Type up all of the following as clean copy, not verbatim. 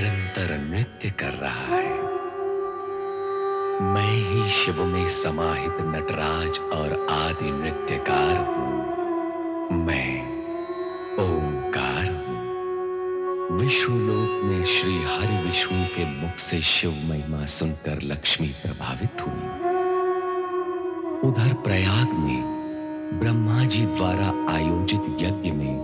निरंतर नृत्य कर रहा है। मैं ही शिव में समाहित नटराज और आदि नृत्यकार हूं। मैं ओंकार हूं। विष्णुलोक में श्री हरि विष्णु के मुख से शिव महिमा सुनकर लक्ष्मी प्रभावित हुई। उधर प्रयाग में ब्रह्मा जी द्वारा आयोजित यज्ञ में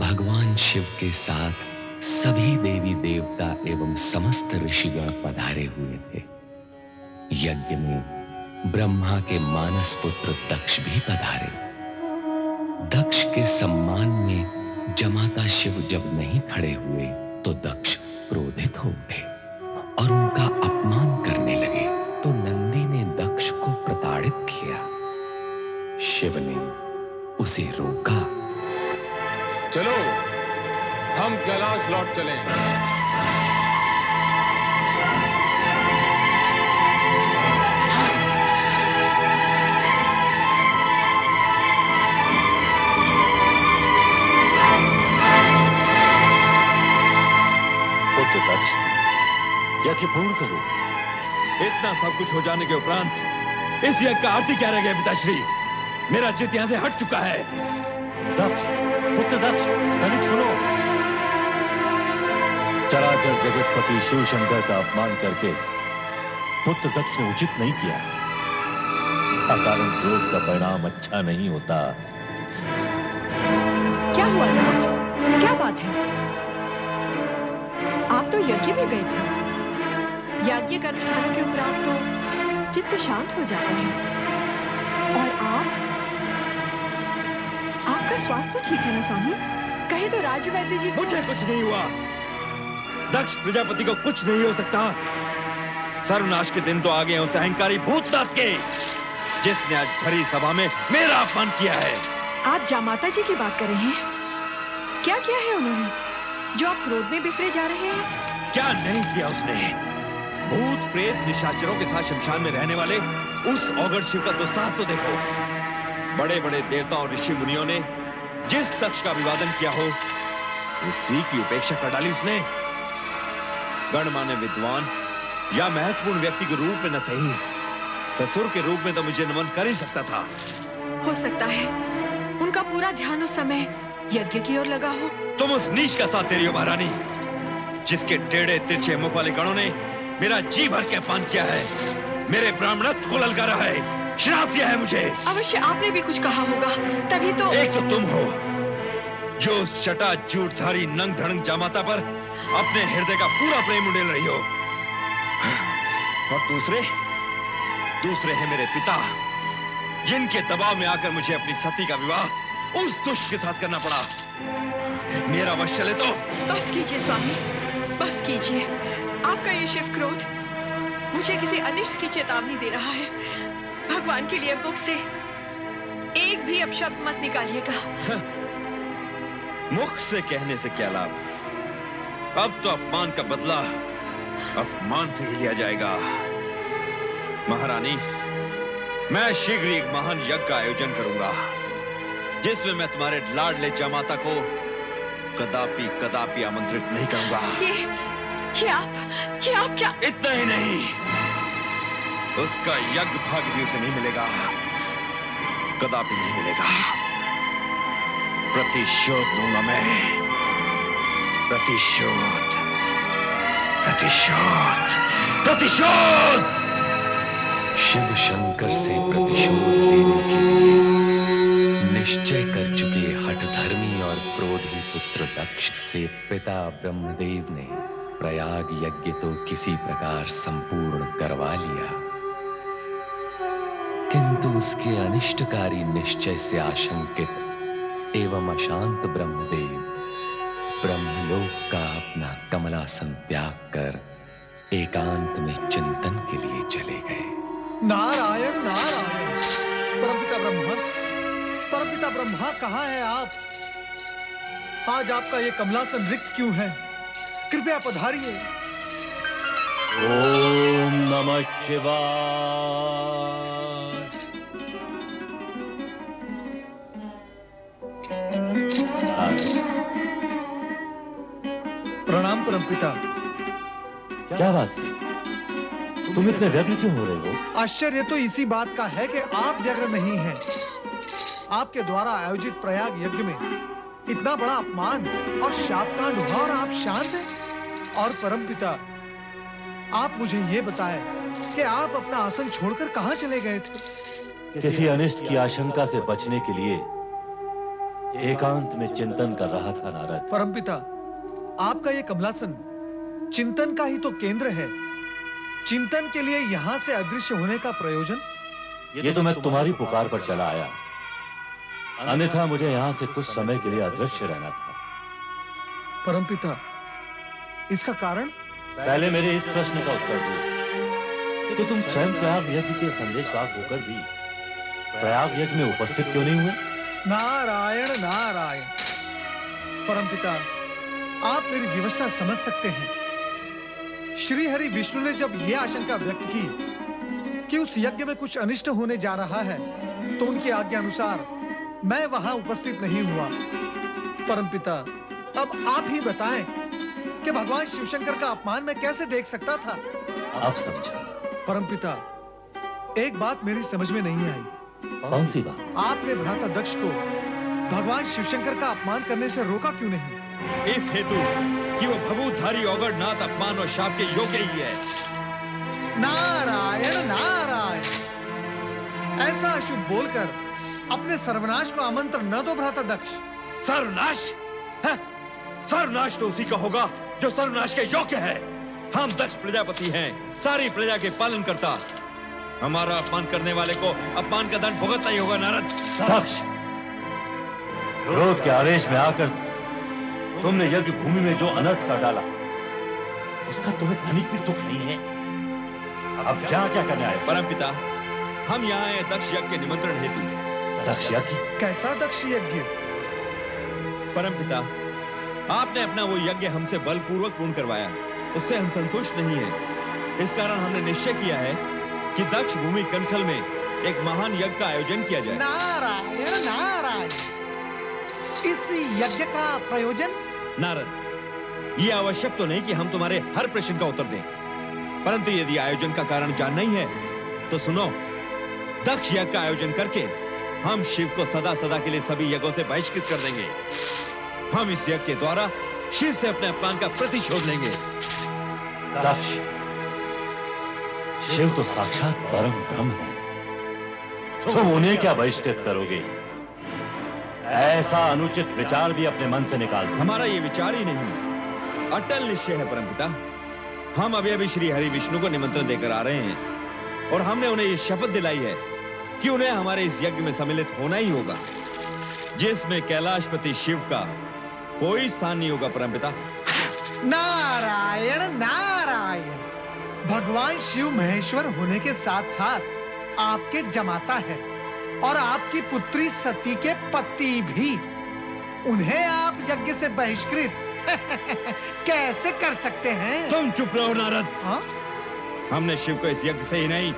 भगवान शिव के साथ सभी देवी देवता एवं समस्त ऋषिगण पधारे हुए थे। यज्ञ में ब्रह्मा के मानस पुत्र दक्ष भी पधारे। दक्ष के सम्मान में जमाता शिव जब नहीं खड़े हुए तो दक्ष क्रोधित हो उठे और उनका अपमान करने लगे। तो नंदी ने दक्ष को प्रताड़ित किया। शिव ने उसे रोका। चलो हम कैलाश लौट चलें। पुत्र दक्ष, यज्ञ पूर्ण करो। इतना सब कुछ हो जाने के उपरांत इस यज्ञ का आरती क्या रह गया पिताश्री? मेरा चित्त यहां से हट चुका है। दक्ष, पुत्र दक्ष, तनिक सुनो। चराचर जगतपति शिव शंकर का अपमान करके पुत्र दक्ष ने उचित नहीं किया। अकारण क्रोध का परिणाम अच्छा नहीं होता। क्या हुआ नाथ? क्या बात है? आप तो यज्ञ में गए थे। यज्ञ के अनुष्ठानों के उपरांत तो चित्त शांत हो जाता है। और आपका स्वास्थ्य तो ठीक है ना स्वामी? कहे तो राजवैद्य जी को... मुझे कुछ नहीं हुआ। दक्ष प्रजापति को कुछ नहीं हो सकता। सर्वनाश के दिन तो आ गए उस अहंकारी भूतनाथ के, जिसने आज भरी सभा में मेरा अपमान किया है। आप जामाता जी की बात कर रहे हैं? क्या किया है उन्होंने जो आप क्रोध में बिफरे जा रहे हैं? क्या नहीं किया उसने? भूत प्रेत निशाचरों के साथ शमशान में रहने वाले उस औगड़ शिव का दुस्साहस तो देखो। बड़े बड़े देवताओं और ऋषि मुनियों ने जिस दक्ष का अभिवादन किया हो, उसी की उपेक्षा कर डाली उसने। गणमान्य विद्वान या महत्वपूर्ण व्यक्ति के रूप में न सही, ससुर के रूप में तो मुझे नमन कर ही सकता था। हो सकता है उनका पूरा ध्यान उस समय यज्ञ की ओर लगा हो। तुम उस नीच का साथ दे रही हो महारानी, जिसके टेढ़े तिरछे मुख वाले गणों ने मेरा जी भर के अपमान किया है, मेरे ब्राह्मणत्व को ललकारा है, श्राप दिया है मुझे। अवश्य आपने भी कुछ कहा होगा, तभी तो... एक तो तुम हो जो उस चटा झूठधारी नंग धड़ंग जामाता पर अपने हृदय का पूरा प्रेम उड़ेल रही हो, और दूसरे हैं मेरे पिता, जिनके दबाव में आकर मुझे अपनी सती का विवाह उस दुष्ट के साथ करना पड़ा। मेरा वश चले तो... बस कीजिए स्वामी, बस कीजिए। आपका ये शिव क्रोध मुझे किसी अनिष्ट की चेतावनी दे रहा है। भगवान के लिए मुख से एक भी अपशब्द मत निकालिएगा। मुख से कहने से क्या लाभ? अब तो अपमान का बदला अपमान से ही लिया जाएगा। महारानी, मैं शीघ्र ही एक महान यज्ञ का आयोजन करूंगा, जिसमें मैं तुम्हारे लाडले जामाता को कदापि कदापि आमंत्रित नहीं करूंगा। ये आप क्या? इतना ही नहीं, उसका यज्ञ भाग भी उसे नहीं मिलेगा, कदापि नहीं मिलेगा। प्रतिशोध लूंगा मैं, प्रतिशोध, प्रतिशोध, प्रतिशोध। शिव शंकर से प्रतिशोध लेने के लिए निश्चय कर चुके हठधर्मी और क्रोधी पुत्र दक्ष से पिता ब्रह्मदेव ने प्रयाग यज्ञ तो किसी प्रकार संपूर्ण करवा लिया, किंतु उसके अनिष्टकारी निश्चय से आशंकित एवं अशांत ब्रह्मदेव ब्रह्मलोक का अपना कमलासन त्याग कर एकांत में चिंतन के लिए चले गए। नारायण नारायण। परमपिता ब्रह्मा कहाँ है आप? आज आपका ये कमलासन रिक्त क्यों है? कृपया पधारिए। ओम नमः शिवाय। प्रणाम परमपिता। क्या बात है? तुम इतने व्यग्र क्यों हो रहे हो? आश्चर्य तो इसी बात का है कि आप व्यग्र नहीं हैं। आपके द्वारा आयोजित प्रयाग यज्ञ में इतना बड़ा अपमान और शापकांड हुआ और आप शांत हैं? और परमपिता, आप मुझे ये बताएं कि आप अपना आसन छोड़कर कहां चले गए थे? किसी अनिष्ट की आशंका से बचने के लिए एकांत में चिंतन कर रहा था नारद। परमपिता, आपका ये कमलासन चिंतन का ही तो केंद्र है। चिंतन के लिए यहां से अदृश्य होने का प्रयोजन? ये तो मैं तुम्हारी पुकार पर चला आया, अन्यथा मुझे यहां से कुछ समय के लिए अदृश्य रहना था। परमपिता, इसका कारण? पहले मेरे इस प्रश्न का उत्तर दो कि तुम स्वयं प्रयाग यज्ञ के संदेशवाहक होकर भी प्रयाग यज्ञ में उपस्थित क्यों नहीं हुए? नारायण नारायण। परमपिता, आप मेरी विवशता समझ सकते हैं। श्री हरि विष्णु ने जब यह आशंका व्यक्त की कि उस यज्ञ में कुछ अनिष्ट होने जा रहा है, तो उनकी आज्ञा अनुसार मैं वहां उपस्थित नहीं हुआ। परमपिता, अब आप ही बताएं कि भगवान शिवशंकर का अपमान मैं कैसे देख सकता था? आप समझा। परमपिता, एक बात मेरी समझ में नहीं आई। कौन सी बात? आपने भ्राता दक्ष को भगवान शिवशंकर का अपमान करने से रोका क्यों नहीं? इस हेतु कि वो भभूतधारी औगढ़नाथ अपमान और शाप के योग्य ही है। नारायण नारायण। ऐसा अशुभ बोलकर अपने सर्वनाश को आमंत्रण न दो भ्राता दक्ष। सर्वनाश है? सर्वनाश तो उसी का होगा जो सर्वनाश के योग्य है। हम दक्ष प्रजापति हैं, सारी प्रजा के पालन करता। हमारा अपमान करने वाले को अपमान का दंड भुगतना ही होगा नारद। दक्ष, क्रोध के आवेश में आकर तुमने यज्ञ भूमि में जो अनर्थ कर डाला, उसका तुम्हें तनिक भी दुख नहीं है? अब क्या क्या करने आए? परमपिता, हम यहाँ आए दक्ष यज्ञ के निमंत्रण हेतु। दक्ष यज्ञ? कैसा दक्ष यज्ञ? परमपिता, आपने अपना वो यज्ञ हमसे बलपूर्वक पूर्ण करवाया, उससे हम संतुष्ट नहीं हैं। इस कारण हमने निश्चय किया है कि दक्ष भूमि कनखल में एक महान यज्ञ का आयोजन किया जाए। नारायण नारायण। इस यज्ञ का प्रयोजन? नारद, ये आवश्यक तो नहीं कि हम तुम्हारे हर प्रश्न का उत्तर दें, परंतु यदि आयोजन का कारण जानना ही है तो सुनो। दक्ष यज्ञ का आयोजन करके हम शिव को सदा सदा के लिए सभी यज्ञों से बहिष्कृत कर देंगे। हम इस यज्ञ के द्वारा शिव से अपने अपमान का प्रतिशोध लेंगे। दक्ष, शिव तो साक्षात परम ब्रह्म है, तुम उन्हें क्या बहिष्कृत करोगे? ऐसा अनुचित विचार भी अपने मन से निकाल दो। हमारा ये विचार ही नहीं, अटल निश्चय है परमपिता। हम अभी अभी श्री हरि विष्णु को निमंत्रण देकर आ रहे हैं और हमने उन्हें ये शपथ दिलाई है कि उन्हें हमारे इस यज्ञ में सम्मिलित होना ही होगा, जिसमें कैलाशपति शिव का कोई स्थान नहीं होगा। परमपिता, नारायण नारायण। भगवान शिव महेश्वर होने के साथ साथ आपके जमाता है और आपकी पुत्री सती के पति भी। उन्हें आप यज्ञ से बहिष्कृत कैसे कर सकते हैं? तुम चुप रहो नारद। हाँ? हमने शिव को इस यज्ञ से ही नहीं,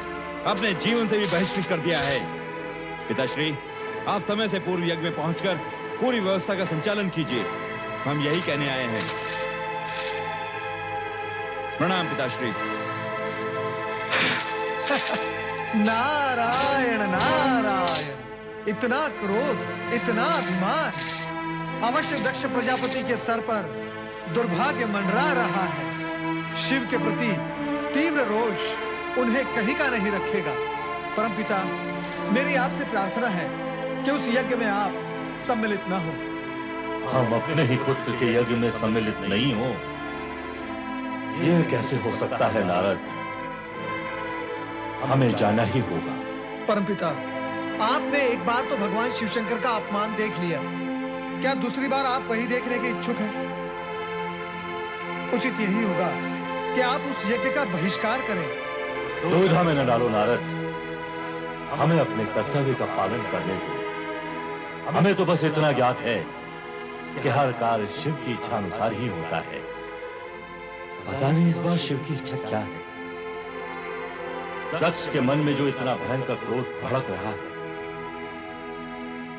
अपने जीवन से भी बहिष्कृत कर दिया है। पिताश्री, आप समय से पूर्व यज्ञ में पहुंचकर पूरी व्यवस्था का संचालन कीजिए, हम यही कहने आए हैं। प्रणाम पिताश्री। नारायण नारायण। इतना क्रोध, इतना अभिमान। अवश्य दक्ष प्रजापति के सर पर दुर्भाग्य मंडरा रहा है। शिव के प्रति तीव्र रोष उन्हें कहीं का नहीं रखेगा। परमपिता, मेरी आपसे प्रार्थना है कि उस यज्ञ में आप सम्मिलित न हो। हम अपने ही पुत्र के यज्ञ में सम्मिलित नहीं हो, यह कैसे हो सकता है नारद? हमें जाना ही होगा। परमपिता, आपने एक बार तो भगवान शिवशंकर का अपमान देख लिया, क्या दूसरी बार आप वही देखने के इच्छुक हैं? उचित यही होगा कि आप उस यज्ञ का बहिष्कार करें। दुविधा में न डालो नारद, हमें अपने कर्तव्य का पालन करने दो। हमें तो बस इतना ज्ञात है कि हर कार्य शिव की इच्छा अनुसार ही होता है। पता नहीं इस बार शिव की इच्छा क्या है। दक्ष के मन में जो इतना भयंकर क्रोध भड़क रहा है,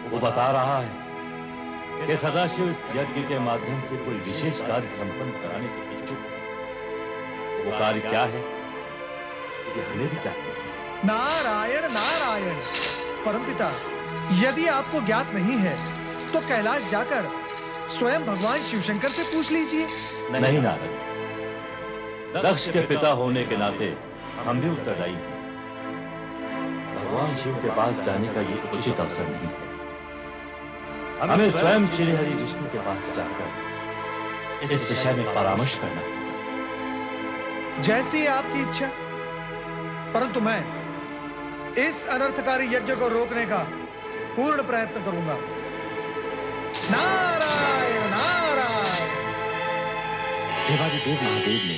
वो बता रहा है कि सदाशिव इस यज्ञ के माध्यम से कोई विशेष कार्य संपन्न कराने के इच्छुक है। वो कार्य क्या है, ये हमें भी जानना है। नारायण नारायण। परमपिता, यदि आपको ज्ञात नहीं है तो कैलाश जाकर स्वयं भगवान शिवशंकर से पूछ लीजिए। नहीं नारद, दक्ष के पिता होने के नाते हम भी उत्तरदायी हैं। भगवान शिव के पास जाने का ये उचित अवसर नहीं है। हमें स्वयं श्री हरि विष्णु के पास जाकर इस विषय में परामर्श करना होगा। जैसी आपकी इच्छा, परंतु मैं इस अनर्थकारी यज्ञ को रोकने का पूर्ण प्रयत्न करूंगा। नारायण नारायण। देवादिदेव महादेव ने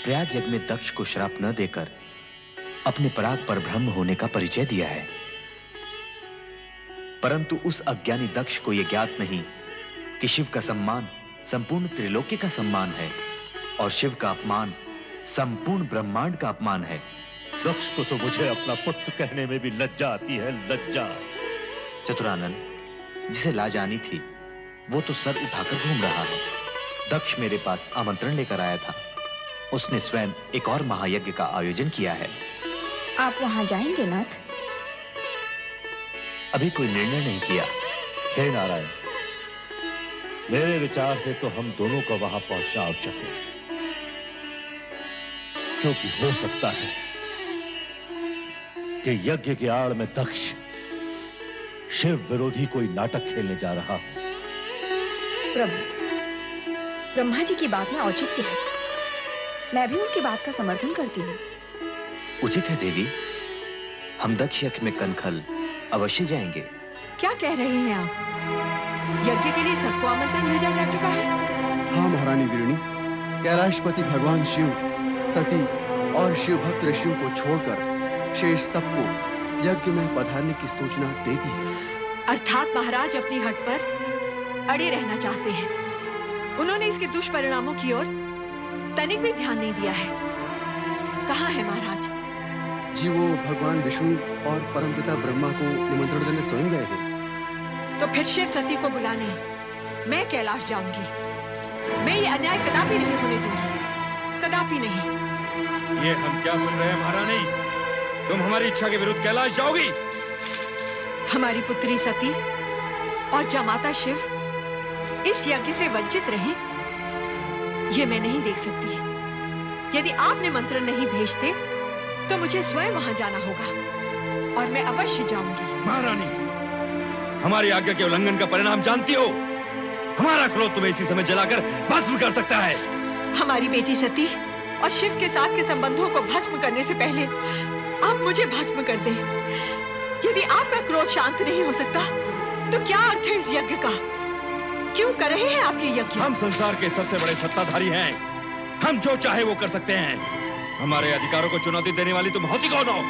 प्रयाग यज्ञ में दक्ष को श्राप न देकर अपने पराग पर ब्रह्म होने का परिचय दिया है, परंतु उस अज्ञानी दक्ष को यह ज्ञात नहीं कि शिव का सम्मान संपूर्ण त्रिलोकी का सम्मान है और शिव का अपमान संपूर्ण ब्रह्मांड का अपमान है। दक्ष को तो मुझे अपना पुत्र कहने में भी लज्जा आती है, लज्जा। चतुरानन, जिसे लाज आनी थी वो तो सर उठाकर घूम रहा है। दक्ष मेरे पास आमंत्रण लेकर आया था, उसने स्वयं एक और महायज्ञ का आयोजन किया है। आप वहां जाएंगे नाथ? अभी कोई निर्णय नहीं किया। हे नारायण, मेरे विचार से तो हम दोनों को वहां पहुंचना आवश्यक है, क्योंकि हो सकता है कि यज्ञ के आड़ में दक्ष शिव विरोधी कोई नाटक खेलने जा रहा हो। प्रभु, ब्रह्मा जी की बात में औचित्य है। मैं भी उनकी बात का समर्थन करती हूँ। उचित है देवी, हम दक्ष यज्ञ में कनखल अवश्य जाएंगे। क्या कह रहे हैं आप? यज्ञ के लिए सबको आमंत्रण भेजा जा चुका है। हाँ महारानी वीरणी, कैलाशपति भगवान शिव, सती और शिव भक्त ऋषियों को छोड़कर शेष सबको यज्ञ में पधारने की सूचना दे दी है। अर्थात महाराज अपनी हट पर अड़े रहना चाहते हैं। उन्होंने इसके दुष्परिणामों की ओर तनिक भी ध्यान नहीं दिया है। कहाँ है महाराज? जी वो भगवान विष्णु और परमपिता ब्रह्मा को निमंत्रण देने स्वयं गए हैं। तो फिर शिव सती को बुलाने मैं कैलाश जाऊंगी। मैं ये अन्याय कदापि नहीं होने दूंगी, कदापि नहीं। ये हम क्या सुन रहे हैं महारानी? तुम हमारी इच्छा के विरुद्ध कैलाश जाओगी? हमारी पुत्री सती और जमाता शिव इस यज्ञ से वंचित रहे, ये मैं नहीं देख सकती। यदि आप निमंत्रण नहीं भेजते तो मुझे स्वयं वहां जाना होगा और मैं अवश्य जाऊंगी। महारानी, हमारी आज्ञा के उल्लंघन का परिणाम जानती हो। हमारा क्रोध तुम्हें इसी समय जलाकर भस्म कर सकता है। हमारी बेटी सती और शिव के साथ के संबंधों को भस्म करने से पहले आप मुझे भस्म कर दें। यदि आपका क्रोध शांत नहीं हो सकता तो क्या अर्थ है इस यज्ञ का? क्यों कर रहे हैं आप ये यज्ञ? हम संसार के सबसे बड़े सत्ताधारी हैं। हम जो चाहे वो कर सकते हैं। हमारे अधिकारों को चुनौती देने वाली तुम होती कौन हो?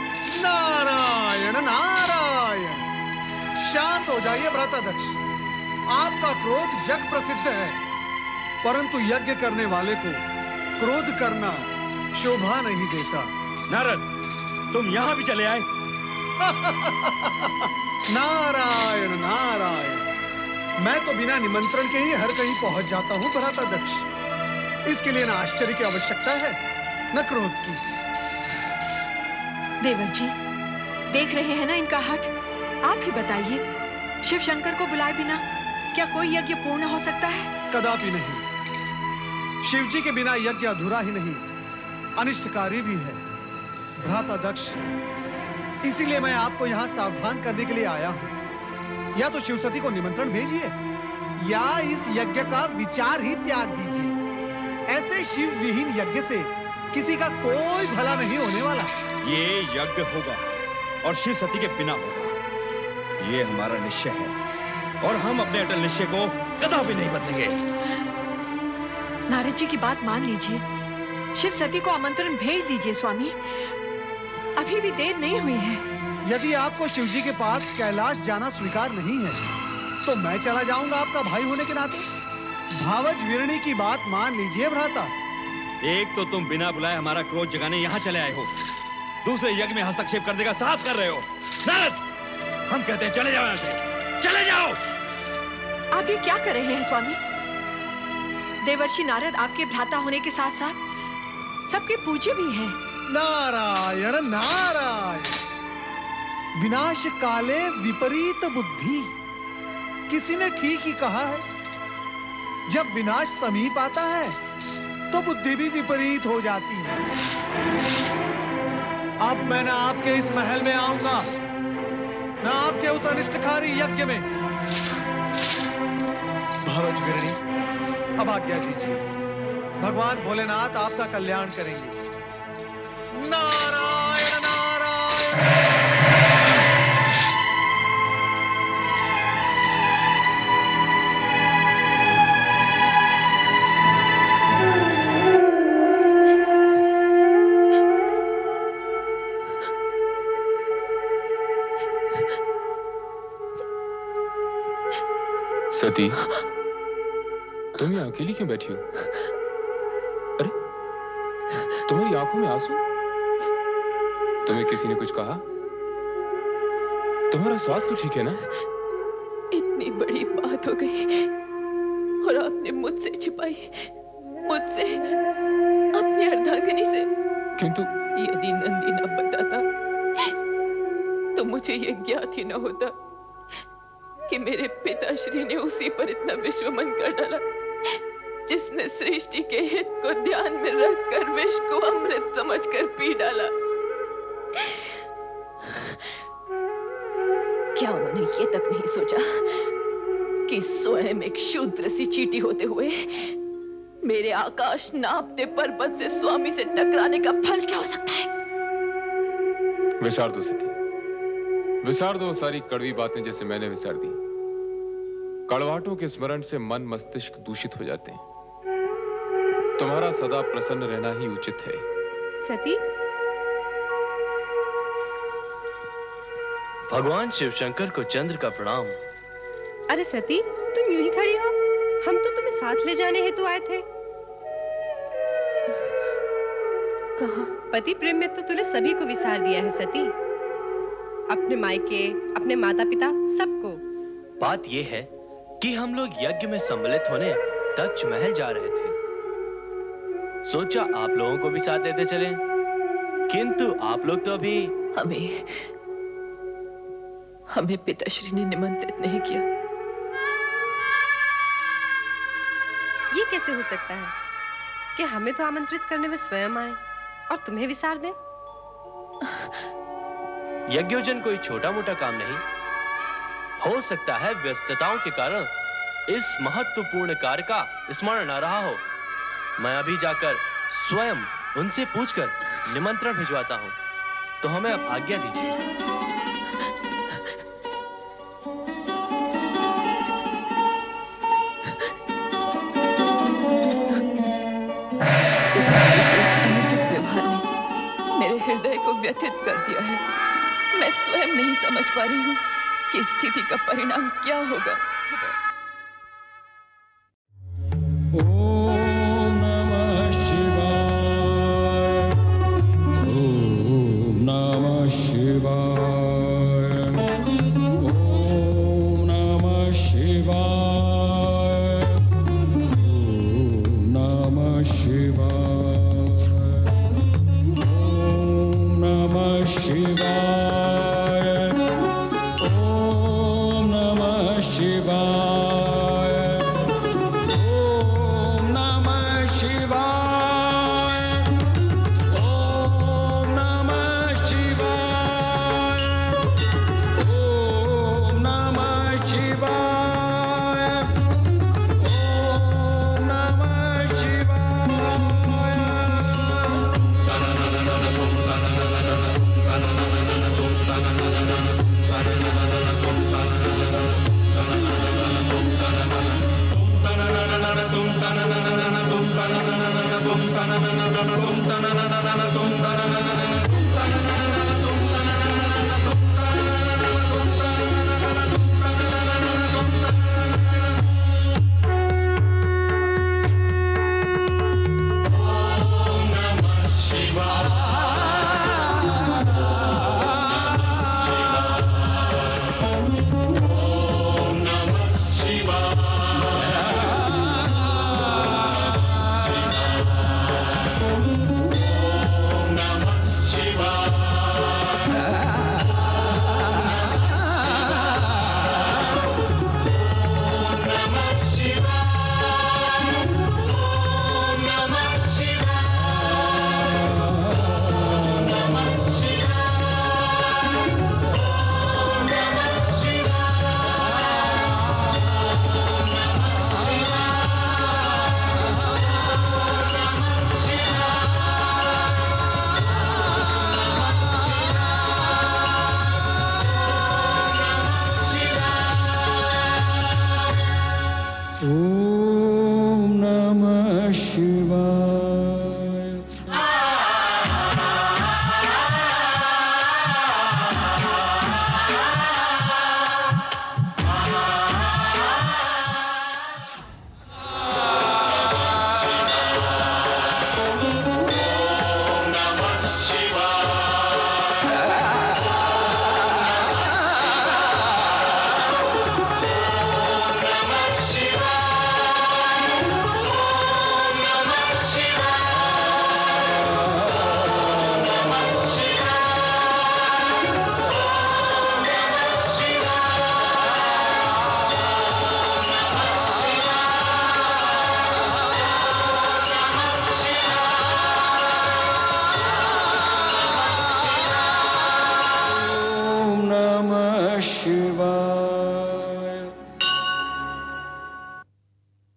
नारायण नारायण। शांत हो जाइए भ्राताध्यक्ष, आपका क्रोध जग प्रसिद्ध है, परंतु यज्ञ करने वाले को क्रोध करना शोभा नहीं देता। नारद, तुम यहाँ भी चले आए? नारायण नारायण। मैं तो बिना निमंत्रण के ही हर कहीं पहुंच जाता हूँ भ्राताध्यक्ष। इसके लिए न आश्चर्य की आवश्यकता है न क्रोध की। देवर जी, देख रहे हैं ना इनका हठ। आप ही बताइए, शिव शंकर को बुलाए बिना क्या कोई यज्ञ पूर्ण हो सकता है? कदापि नहीं। शिव जी के बिना यज्ञ अधूरा ही नहीं, अनिष्टकारी भी है। भ्राताध्यक्ष, इसीलिए मैं आपको यहाँ सावधान करने के लिए आया हूँ। या तो शिवसती को निमंत्रण भेजिए या इस यज्ञ का विचार ही त्याग दीजिए। ऐसे शिव विहीन यज्ञ से किसी का कोई भला नहीं होने वाला। ये यज्ञ होगा और शिव सती के बिना होगा। ये हमारा निश्चय है और हम अपने अटल निश्चय को कदापि नहीं बदलेंगे। नारद जी की बात मान लीजिए, शिव सती को आमंत्रण भेज दीजिए स्वामी। अभी भी देर नहीं हुई है। यदि आपको शिव जी के पास कैलाश जाना स्वीकार नहीं है तो मैं चला जाऊंगा आपका भाई होने के नाते। भावज वीरणी की बात मान लीजिए भ्राता। एक तो तुम बिना बुलाए हमारा क्रोध जगाने यहाँ चले आए हो, दूसरे यज्ञ में हस्तक्षेप करने का साहस कर रहे हो। नारद, हम कहते हैं चले जाओ यहाँ से, चले जाओ। आप ये क्या कर रहे हैं स्वामी? देवर्षि नारद आपके भ्राता होने के साथ साथ सबके पूज्य भी हैं। नारायण नारायण। विनाश काले विपरीत बुद्धि, किसी ने ठीक ही कहा है। जब विनाश समीप आता है तो बुद्धि भी विपरीत हो जाती है। अब मैं ना आपके इस महल में आऊंगा, ना आपके उस अनिष्टकारी यज्ञ में। भवज गिरणी, अब आज्ञा दीजिए। भगवान भोलेनाथ आपका कल्याण करेंगे। नारायण नारायण। सती, तुम यहाँ अकेली क्यों बैठी हो? अरे, तुम्हारी आंखों में आंसू? तुम्हें किसी ने कुछ कहा? तुम्हारा स्वास्थ्य तो ठीक है ना? इतनी बड़ी बात हो गई और आपने मुझसे छिपाई, मुझसे, अपनी अर्धांगिनी से। किंतु यदि नंदी न बताता तो मुझे ये ज्ञात ही न होता कि मेरे पिताश्री ने उसी पर इतना विश्वमन कर डाला जिसने सृष्टि के हित को ध्यान में रखकर विष को अमृत समझकर पी डाला। क्या उन्होंने ये तक नहीं सोचा कि स्वयं एक शूद्र सी चींटी होते हुए मेरे आकाश नापते पर्वत से स्वामी से टकराने का फल क्या हो सकता है? विसार दो सती, विसार दो सारी कड़वी बातें जैसे मैंने विसार दी। कड़वाहटों के स्मरण से मन मस्तिष्क दूषित हो जाते हैं। तुम्हारा सदा प्रसन्न रहना ही उचित है। सती, भगवान शिव शंकर को चंद्र का प्रणाम। अरे सती, तुम यूं ही खड़ी हो? हम तो तुम्हें साथ ले जाने हेतु आए थे। कहाँ? पति प्रेम में तो तूने सभी को विसार दिया है सती, अपने मायके, अपने माता पिता, सबको। बात यह है कि हम लोग यज्ञ में सम्मिलित होने दक्ष महल जा रहे थे। सोचा आप लोगों को भी साथ लेते चलें, किंतु आप लोग तो अभी हमें पिताश्री ने निमंत्रित नहीं किया। ये कैसे हो सकता है कि हमें तो आमंत्रित करने वे स्वयं आए और तुम्हें विसार दें? यज्ञोजन कोई छोटा मोटा काम नहीं। हो सकता है व्यस्तताओं के कारण इस महत्वपूर्ण कार्य का स्मरण न रहा हो। मैं अभी जाकर स्वयं उनसे पूछकर निमंत्रण भिजवाता हूं। तो हमें अब आज्ञा दीजिए। मेरे हृदय को व्यथित कर दिया है। मैं स्वयं नहीं समझ पा रही हूँ कि स्थिति का परिणाम क्या होगा। ओम नमः शिवाय, ओम नमः शिवाय, ओम नमः शिवाय, ओम नमः शिवाय, ओम नमः शिवाय, ओम नमः शिवाय, ओम नमः शिवाय, ओम नमः शिवाय, ओम नमः शिवाय, ओम नमः शिवाय।